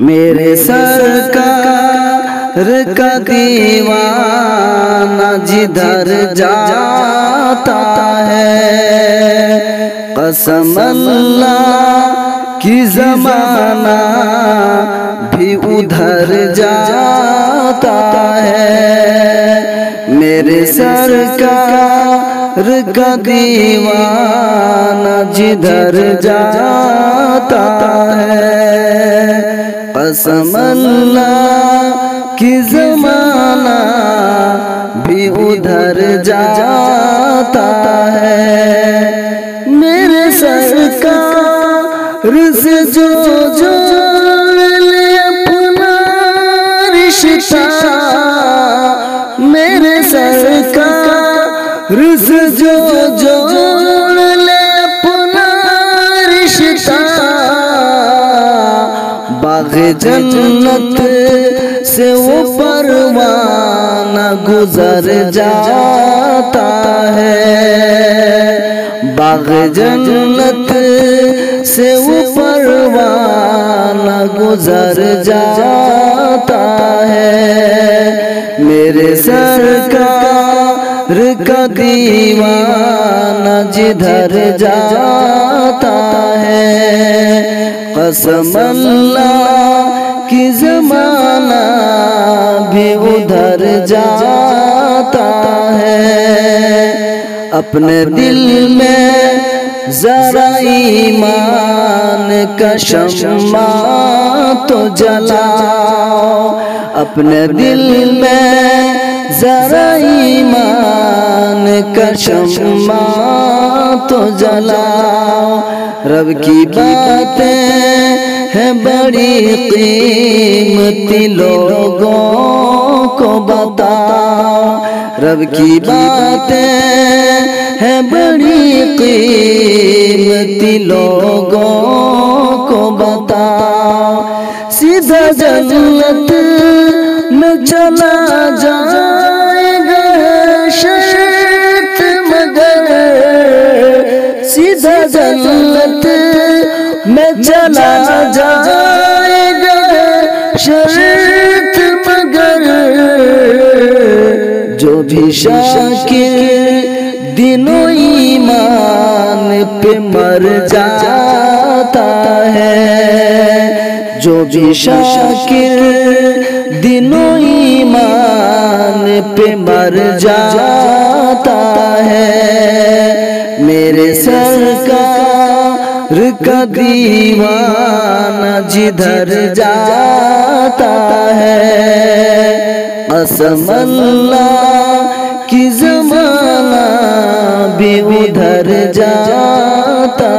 मेरे सरकार का दीवाना जिधर जाता है, कसम अल्लाह की ज़माना भी उधर जाता है। मेरे सरकार का दीवाना जिधर जाता है, कसम अल्लाह की ज़माना भी उधर जाता है। मेरे सरकार से जो जोड़ ले अपना रिश्ता, मेरे सरकार से जो जोड़ ले अपना रिश्ता, बाग़े जन्नत से वो परवाना गुजर जाता है। बाग़े जन्नत से वो परवाना गुजर जाता है। मेरे सरकार का दीवाना जिधर जाता है, कसम अल्लाह की ज़माना भी उधर जाता है। अपने दिल में ज़रा ईमान का शम्मा तो जलाओ, अपने दिल में ज़रा ईमान का शम्मा तो जलाओ। रब की बातें हैं बड़ी कीमती, लोगों को बताओ। रब की बातें हैं बड़ी कीमती, लोगों को बताओ। सीधा जन्नत में चला जाएगा शर्त मगर, सीधा जन्नत में चला जाएगा शर्त मगर, जो भी शाकिर दिनों ईमान पे मर जाता है, जो भी शाकिर दिनों ईमान पे मर जाता है। मेरे सरकार का दीवाना जिधर जाता है, कसम अल्लाह की ज़माना भी उधर जाता